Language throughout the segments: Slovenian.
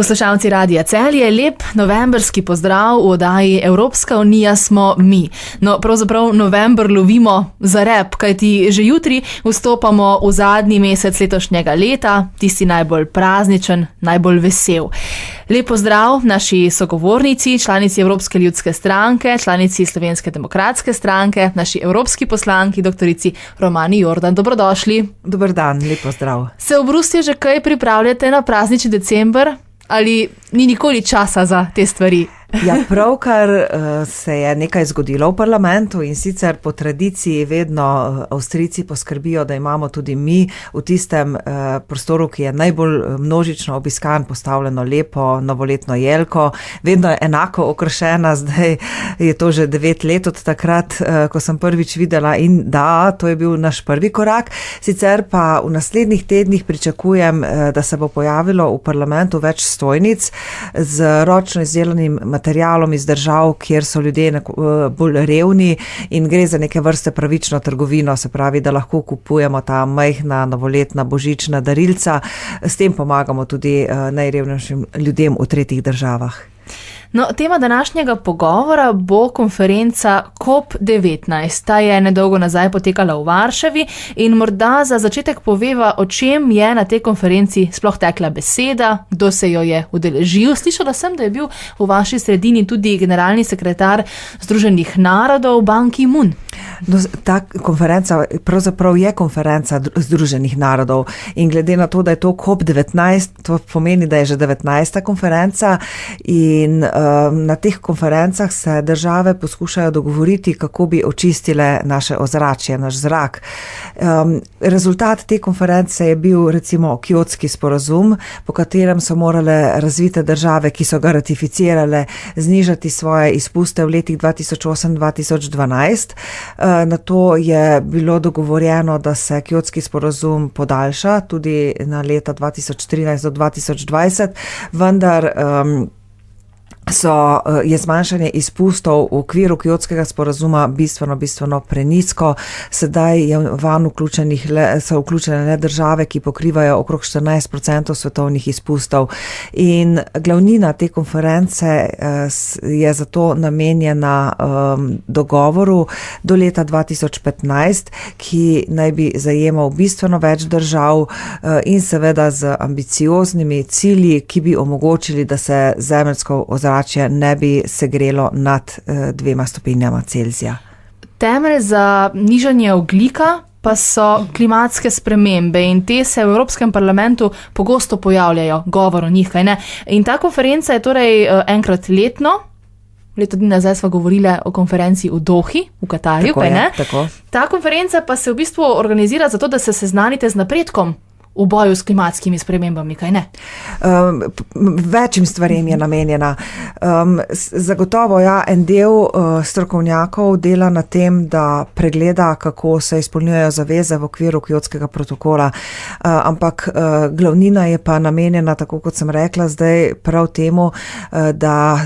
Poslušalci Radia Celje, lep novemberski pozdrav v oddaji Evropska unija smo mi. No, pravzaprav november lovimo za rep, kajti že jutri vstopamo v zadnji mesec letošnjega leta, tisti najbolj prazničen, najbolj vesel. Lep pozdrav naši sogovornici, članici Evropske ljudske stranke, članici Slovenske demokratske stranke, naši evropski poslanki, doktorici Romani Jordan. Dobrodošli. Dober dan, lep pozdrav. Se v Bruslju že kaj pripravljate na praznični december? Ali ni nikoli časa za te stvari? Ja, pravkar se je nekaj zgodilo v parlamentu in sicer po tradiciji vedno Avstrijci poskrbijo, da imamo tudi mi v tistem prostoru, ki je najbolj množično obiskan, postavljeno lepo novoletno jelko. Vedno je enako okrašena, zdaj je to že 9 let od takrat, ko sem prvič videla in da, to je bil naš prvi korak. Sicer pa v naslednjih tednih pričakujem, da se bo pojavilo v parlamentu več stojnic z ročno izdelanim materialom iz držav, kjer so ljudje bolj revni in gre za neke vrste pravično trgovino, se pravi, da lahko kupujemo ta majhna novoletna božična darilca. S tem pomagamo tudi najrevnejšim ljudem v tretjih državah. No, tema današnjega pogovora bo konferenca COP19. Ta je nedolgo nazaj potekala v Varšavi in morda za začetek poveva, o čem je na tej konferenci sploh tekla beseda, kdo se jo je udeležil. Slišala sem, da je bil v vaši sredini tudi generalni sekretar Združenih narodov Ban Ki-moon. No, ta konferenca pravzaprav je konferenca Združenih narodov in glede na to, da je to COP19, to pomeni, da je že 19. konferenca in na teh konferencah se države poskušajo dogovoriti, kako bi očistile naše ozračje, naš zrak. Rezultat te konference je bil recimo Kjotski sporazum, po katerem so morale razvite države, ki so ga ratificirale, znižati svoje izpuste v letih 2008-2012. Na to je bilo dogovorjeno, da se Kjotski sporazum podaljša tudi na leta 2013 do 2020, vendar je zmanjšanje izpustov v okviru Kjotskega sporazuma bistveno prenizko. Sedaj je so vključene le države, ki pokrivajo okrog 14% svetovnih izpustov. In glavnina te konference je zato namenjena dogovoru do leta 2015, ki naj bi zajemal bistveno več držav in seveda z ambicioznimi cilji, ki bi omogočili, da se zemeljsko ozračje ne bi segrelo nad 2 stopinjama Celzija. Temelj za nižanje ogljika pa so klimatske spremembe in te se v Evropskem parlamentu pogosto pojavljajo, govor o njih, kaj ne. In ta konferenca je torej enkrat letno. Leto dni nazaj sva govorila o konferenci v Dohi, v Katarju, kaj ne? Tako. Ta konferenca pa se v bistvu organizira zato, da se seznanite z napredkom v boju s klimatskimi spremembami, kaj ne? Večjim stvarem je namenjena. Zagotovo en del strokovnjakov dela na tem, da pregleda, kako se izpolnjujejo zaveze v okviru Kjotskega protokola, ampak glavnina je pa namenjena, tako kot sem rekla, zdaj prav temu, da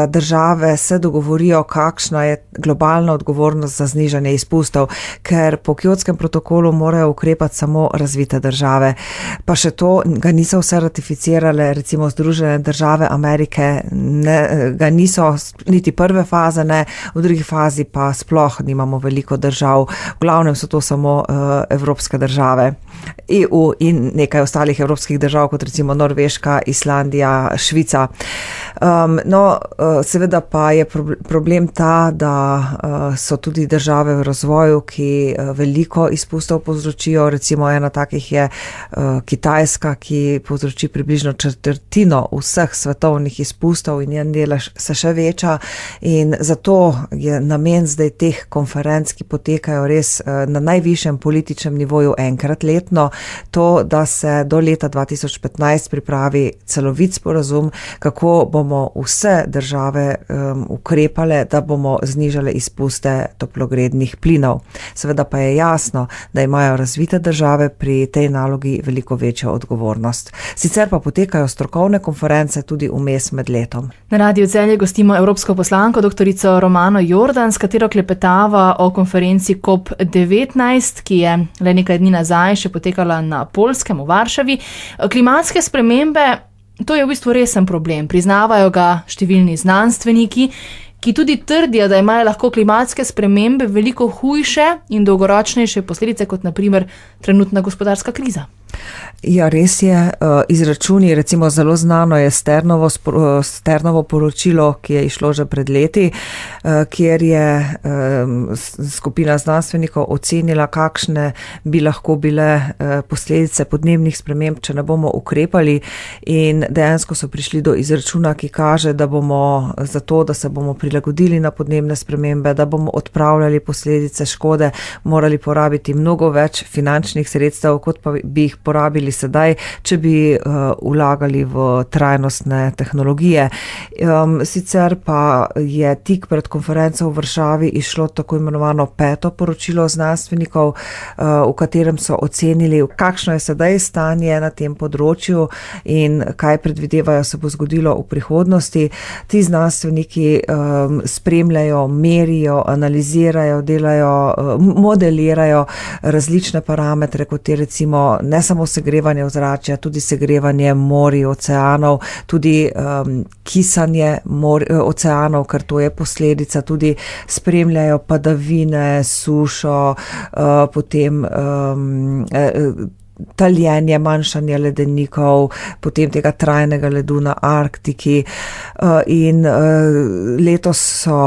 države se dogovorijo, kakšna je globalna odgovornost za znižanje izpustov, ker po Kjotskem protokolu morajo ukrepati samo razvite države. Pa še to, ga niso vse ratificirale, recimo Združene države Amerike, ga niso niti prve faze, ne, v drugi fazi pa sploh nimamo veliko držav. V glavnem so to samo evropske države. EU in nekaj ostalih evropskih držav, kot recimo Norveška, Islandija, Švica. Seveda pa je problem ta, da so tudi države v razvoju, ki veliko izpustov povzročijo, recimo ena takih je Kitajska, ki povzroči približno četrtino vseh svetovnih izpustov in njen delež se še veča in zato je namen zdaj teh konferenc, ki potekajo res na najvišjem političnem nivoju enkrat letno, to, da se do leta 2015 pripravi celovit sporazum, kako bomo vse države ukrepale, da bomo znižale izpuste toplogrednih plinov. Seveda pa je jasno, da imajo razvite države pri tej nalogi veliko večjo odgovornost. Sicer pa potekajo strokovne konference tudi vmes med letom. Na Radiu Celje gostimo evropsko poslanko doktorico Romano Jordan, s katero klepetava o konferenci COP19, ki je le nekaj dni nazaj še potekala na Poljskem v Varšavi. Klimatske spremembe To je v bistvu resen problem. Priznavajo ga številni znanstveniki, ki tudi trdijo, da imajo lahko klimatske spremembe veliko hujše in dolgoročnejše posledice kot na primer trenutna gospodarska kriza. Ja, res je. Izračuni, recimo zelo znano je Sternovo poročilo, ki je išlo že pred leti, kjer je skupina znanstvenikov ocenila, kakšne bi lahko bile posledice podnebnih sprememb, če ne bomo ukrepali, in dejansko so prišli do izračuna, ki kaže, da bomo zato, da se bomo prilagodili na podnebne spremembe, da bomo odpravljali posledice škode, morali porabiti mnogo več finančnih sredstev, kot pa bi jih porabili sedaj, če bi vlagali v trajnostne tehnologije. Sicer pa je tik pred konferenco v Varšavi išlo tako imenovano 5. poročilo znanstvenikov, v katerem so ocenili, kakšno je sedaj stanje na tem področju in kaj predvidevajo se bo zgodilo v prihodnosti. Ti znanstveniki spremljajo, merijo, analizirajo, delajo, modelirajo različne parametre, kot je recimo ne samo segrevanje ozračja, tudi segrevanje morij, oceanov, tudi kisanje oceanov, ker to je posledica, tudi spremljajo padavine, sušo, potem taljenje, manjšanje ledenikov, potem tega trajnega ledu na Arktiki, in letos so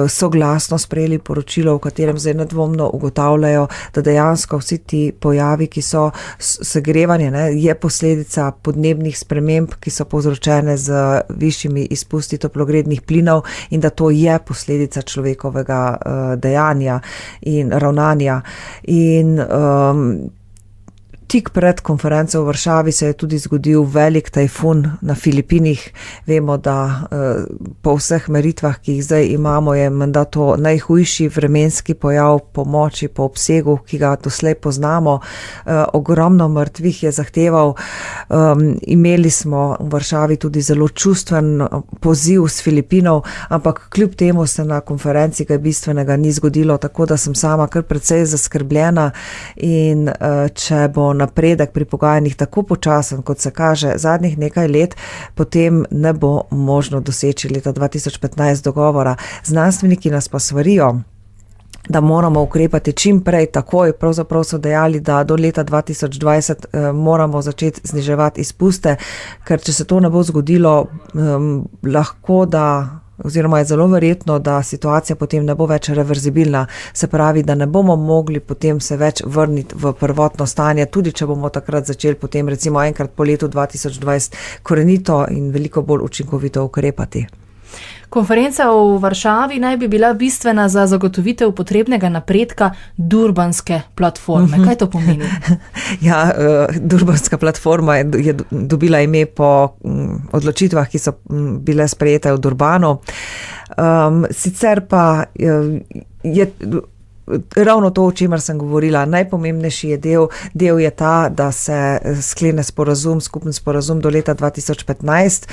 soglasno sprejeli poročilo, v katerem zdaj nedvomno ugotavljajo, da dejansko vsi ti pojavi, ki so segrevanje, je posledica podnebnih sprememb, ki so povzročene z višjimi izpusti toplogrednih plinov, in da to je posledica človekovega dejanja in ravnanja. In tik pred konferenco v Varšavi se je tudi zgodil velik tajfun na Filipinih. Vemo, da po vseh meritvah, ki jih zdaj imamo, je menda to najhujši vremenski pojav po moči, po obsegu, ki ga doslej poznamo. Ogromno mrtvih je zahteval. Imeli smo v Varšavi tudi zelo čustven poziv z Filipinov, ampak kljub temu se na konferenci kaj bistvenega ni zgodilo, tako da sem sama kar precej zaskrbljena, in če bo napredek pri pogajanjih tako počasen, kot se kaže zadnjih nekaj let, potem ne bo možno doseči leta 2015 dogovora. Znanstveniki nas pa svarijo, da moramo ukrepati čim prej, takoj. Pravzaprav so dejali, da do leta 2020 moramo začeti zniževati izpuste, ker če se to ne bo zgodilo, lahko da oziroma je zelo verjetno, da situacija potem ne bo več reverzibilna. Se pravi, da ne bomo mogli potem se več vrniti v prvotno stanje, tudi če bomo takrat začeli potem recimo enkrat po letu 2020 korenito in veliko bolj učinkovito ukrepati. Konferenca v Varšavi naj bi bila bistvena za zagotovitev potrebnega napredka Durbanske platforme. Kaj to pomeni? Ja, Durbanska platforma je dobila ime po odločitvah, ki so bile sprejete v Durbanu. Sicer pa je ravno to, o čemer sem govorila, najpomembnejši je del je ta, da se sklene skupen sporazum do leta 2015,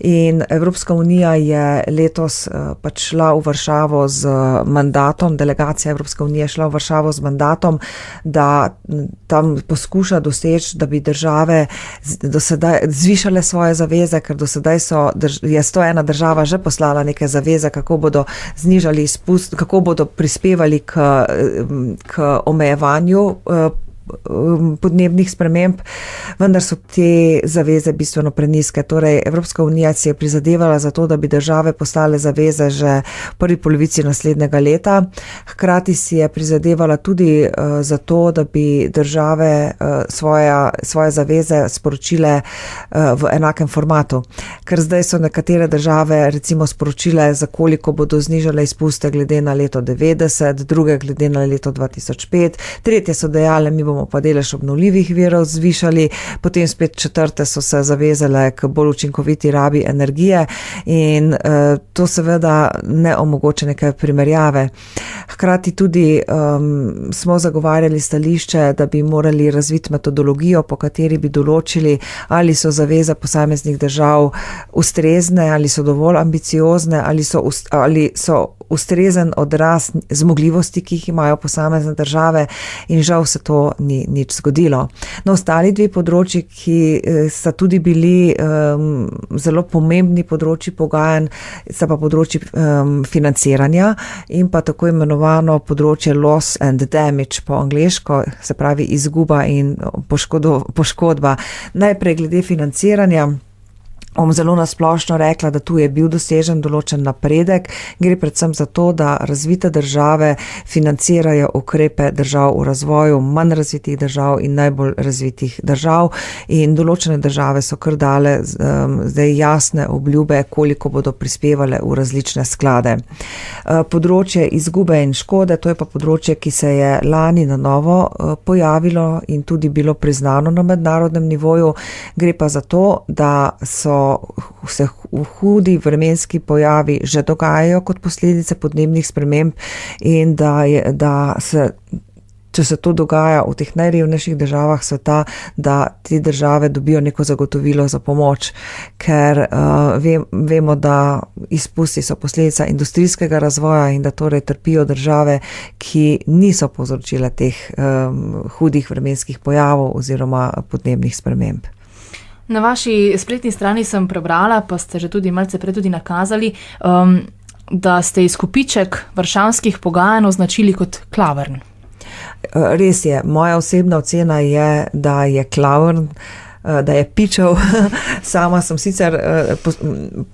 in Evropska unija je letos pač šla v Varšavo z mandatom, delegacija Evropske unije šla v Varšavo z mandatom, da tam poskuša doseči, da bi države do sedaj zvišale svoje zaveze, ker do sedaj je 101 država že poslala neke zaveze, kako bodo znižali izpust, kako bodo prispevali k omejevanju podnebnih sprememb, vendar so te zaveze bistveno prenizke. Torej, Evropska unija si je prizadevala za to, da bi države postale zaveze že v prvi polovici naslednjega leta. Hkrati si je prizadevala tudi za to, da bi države svoje zaveze sporočile v enakem formatu. Ker zdaj so nekatere države recimo sporočile, za koliko bodo znižale izpuste glede na leto 90, druge glede na leto 2005, tretje so dejale, mi bomo pa delež obnovljivih virov zvišali, potem spet četrte so se zavezale k bolj učinkoviti rabi energije, in to seveda ne omogoča neke primerjave. Hkrati tudi smo zagovarjali stališče, da bi morali razviti metodologijo, po kateri bi določili, ali so zaveze posameznih držav ustrezne, ali so dovolj ambiciozne, ali so ustrezen odraz zmogljivosti, ki jih imajo posamezne države in žal se to ni nič zgodilo. No, ostali dve področji, ki sta tudi bili zelo pomembni področji pogajanj, sta pa področji financiranja in pa tako imenovano področje loss and damage po angleško, se pravi izguba in poškodba. Najprej glede financiranja. Bom zelo nasplošno rekla, da tu je bil dosežen določen napredek. Gre predvsem za to, da razvite države financirajo ukrepe držav v razvoju, manj razvitih držav in najbolj razvitih držav. In določene države so kar dale zdaj jasne obljube, koliko bodo prispevale v različne sklade. Področje izgube in škode, to je pa področje, ki se je lani na novo pojavilo in tudi bilo priznano na mednarodnem nivoju. Gre pa za to, da so se hudi vremenski pojavi že dogajajo kot posledice podnebnih sprememb in da se, če se to dogaja v teh najrevnejših državah sveta, da te države dobijo neko zagotovilo za pomoč, ker vemo, da izpusti so posledica industrijskega razvoja in da torej trpijo države, ki niso povzročile teh hudih vremenskih pojavov oziroma podnebnih sprememb. Na vaši spletni strani sem prebrala, pa ste že tudi malce prej tudi nakazali, da ste izkupiček varšavskih pogajanj označili kot klavrn. Res je, moja osebna ocena je, da je klavrn, da je pičev. Sama sem sicer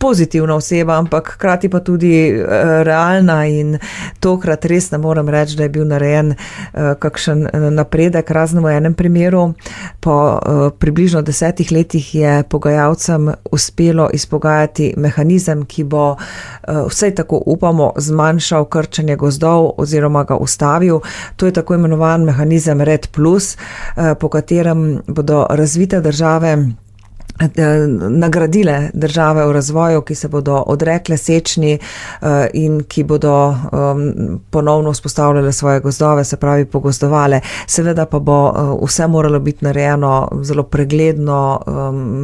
pozitivna oseba, ampak hkrati pa tudi realna in tokrat res ne morem reči, da je bil narejen kakšen napredek, razen v enem primeru. Po približno 10 letih je pogajalcem uspelo izpogajati mehanizem, ki bo vsaj tako upamo zmanjšal krčenje gozdov oziroma ga ustavil. To je tako imenovan mehanizem RED+, po katerem bodo razvite države nagradile države v razvoju, ki se bodo odrekle sečni in ki bodo ponovno vzpostavljale svoje gozdove, se pravi pogozdovale. Seveda pa bo vse moralo biti narejeno zelo pregledno,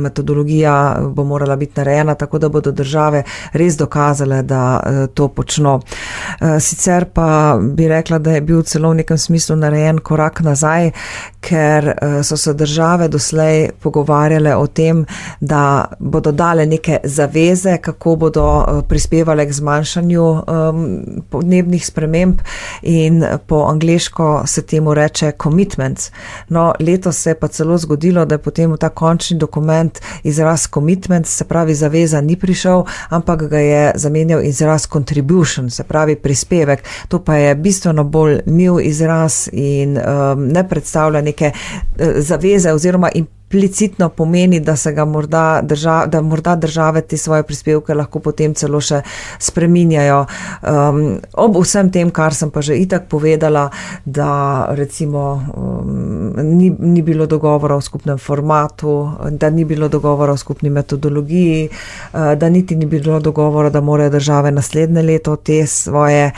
metodologija bo morala biti narejena, tako da bodo države res dokazale, da to počno. Sicer pa bi rekla, da je bil celo v nekem smislu narejen korak nazaj, ker so se države doslej pogovarjale o tem, da bodo dale neke zaveze, kako bodo prispevale k zmanjšanju podnebnih sprememb in po angleško se temu reče commitments. No, letos se je pa celo zgodilo, da je potem v ta končni dokument izraz commitments, se pravi zaveza ni prišel, ampak ga je zamenjal izraz contribution, se pravi prispevek. To pa je bistveno bolj mil izraz in ne predstavlja neke zaveze oziroma implicitno pomeni, da se ga morda države te svoje prispevke lahko potem celo še spreminjajo. Ob vsem tem, kar sem pa že itak povedala, da recimo ni bilo dogovora o skupnem formatu, da ni bilo dogovora o skupni metodologiji, da niti ni bilo dogovora, da morajo države naslednje leto te svoje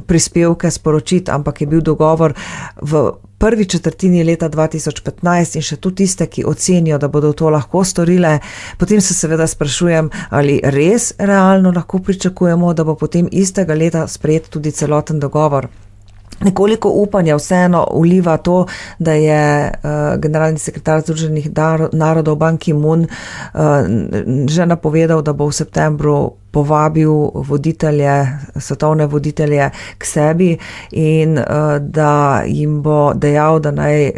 prispevke sporočiti, ampak je bil dogovor v prvi četrtini leta 2015 in še tu tiste, ki ocenijo, da bodo to lahko storile. Potem se seveda sprašujem, ali res realno lahko pričakujemo, da bo potem istega leta sprejet tudi celoten dogovor. Nekoliko upanja vseeno vliva to, da je generalni sekretar Združenih narodov Ban Ki-moon že napovedal, da bo v septembru povabil svetovne voditelje k sebi in da jim bo dejal, da naj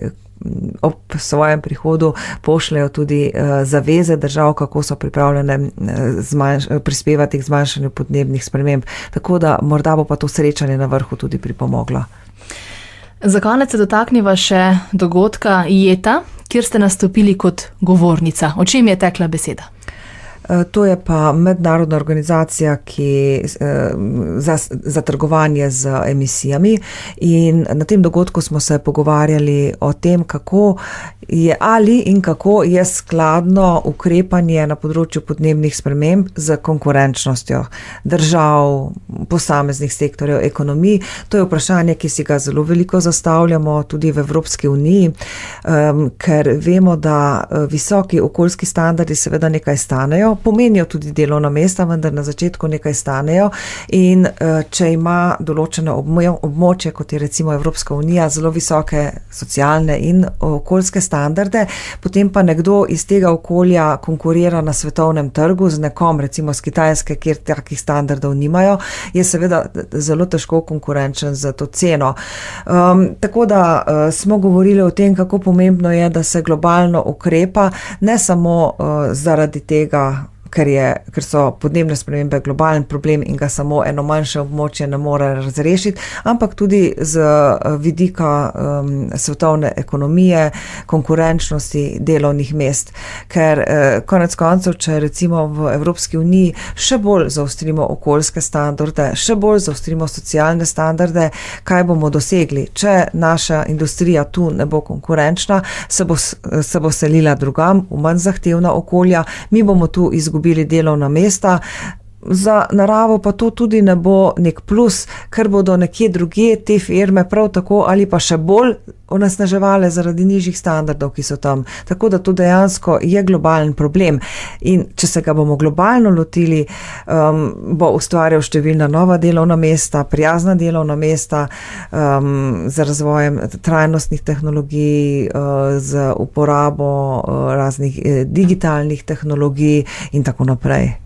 ob svojem prihodu pošljajo tudi zaveze držav, kako so pripravljene prispevati k zmanjšanju podnebnih sprememb. Tako da morda bo pa to srečanje na vrhu tudi pripomoglo. Za konec se dotakniva še dogodka IETA, kjer ste nastopili kot govornica. O čem je tekla beseda? To je pa mednarodna organizacija, za trgovanje z emisijami in na tem dogodku smo se pogovarjali o tem, kako je skladno ukrepanje na področju podnebnih sprememb z konkurenčnostjo držav, posameznih sektorjev, ekonomij. To je vprašanje, ki si ga zelo veliko zastavljamo tudi v Evropski uniji, ker vemo, da visoki okoljski standardi seveda nekaj stanejo, pomenijo tudi delovna mesta, vendar na začetku nekaj stanejo in če ima določeno območje, kot je recimo Evropska unija, zelo visoke socialne in okoljske standarde, potem pa nekdo iz tega okolja konkurira na svetovnem trgu z nekom, recimo z Kitajske, kjer takih standardov nimajo, je seveda zelo težko konkurenčen za to ceno. Tako da smo govorili o tem, kako pomembno je, da se globalno ukrepa, ne samo zaradi tega, ker so podnebne spremembe globalen problem in ga samo eno manjše območje ne more razrešiti, ampak tudi z vidika svetovne ekonomije, konkurenčnosti delovnih mest. Ker konec koncev, če recimo v Evropski uniji še bolj zaostrimo okoljske standarde, še bolj zaostrimo socialne standarde, kaj bomo dosegli? Če naša industrija tu ne bo konkurenčna, se bo selila drugam, v manj zahtevna okolja, mi bomo tu izgubili delovna mesta, za naravo pa to tudi ne bo nek plus, ker bodo nekje drugje te firme prav tako ali pa še bolj onesnaževale zaradi nižjih standardov, ki so tam. Tako da to dejansko je globalen problem. In če se ga bomo globalno lotili, bo ustvarjal številna nova delovna mesta, prijazna delovna mesta, z razvojem trajnostnih tehnologij, z uporabo raznih digitalnih tehnologij in tako naprej.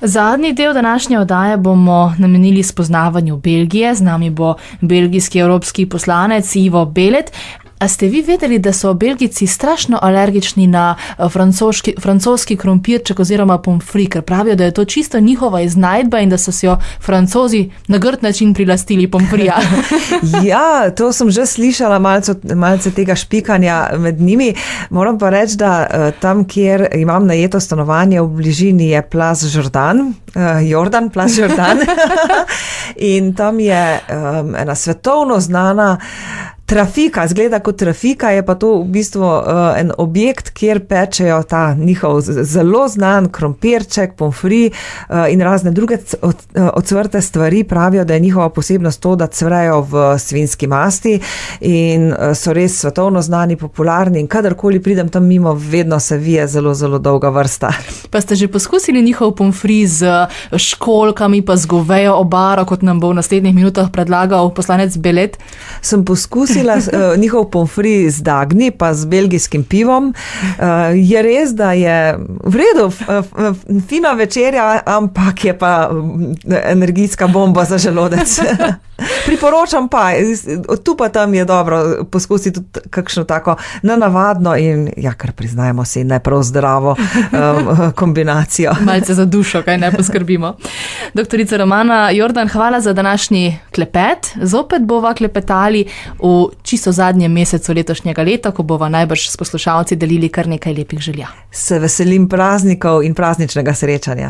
Zadnji del današnje oddaje bomo namenili spoznavanju Belgije. Z nami bo belgijski evropski poslanec Ivo Belet. A ste vi vedeli, da so Belgijci strašno alergični na francoski krompirček oziroma pomfri, ker pravijo, da je to čisto njihova iznajdba in da so si jo Francozi na grd način prilastili pomfrija? Ja, to sem že slišala, malce tega špikanja med njimi. Moram pa reči, da tam, kjer imam najeto stanovanje, v bližini je Place Jourdan, Place Jourdan. In tam je ena svetovno znana trafika, zgleda kot trafika, je pa to v bistvu en objekt, kjer pečejo ta njihov zelo znan krompirček, pomfri in razne druge ocvrte stvari. Pravijo, da je njihova posebnost to, da cvrejo v svinjski masti in so res svetovno znani, popularni in kadarkoli pridem tam mimo, vedno se vije zelo, zelo dolga vrsta. Pa ste že poskusili njihov pomfri z školjkami pa z govejo obaro, kot nam bo v naslednjih minutah predlagal poslanec Belet? Sem poskusila njihov pomfri z dagni, pa z belgijskim pivom. Je res, da je v redu, fina večerja, ampak je pa energijska bomba za želodec. Priporočam pa, tu pa tam je dobro poskusiti tudi kakšno tako nenavadno in, kar priznajmo si, ne prav zdravo kombinacijo. Malce za dušo, kaj ne poskrbimo. Doktorica Romana Jordan, hvala za današnji klepet. Zopet bova klepetali v čisto zadnjem mesecu letošnjega leta, ko bova najbrž s poslušalci delili kar nekaj lepih želja. Se veselim praznikov in prazničnega srečanja.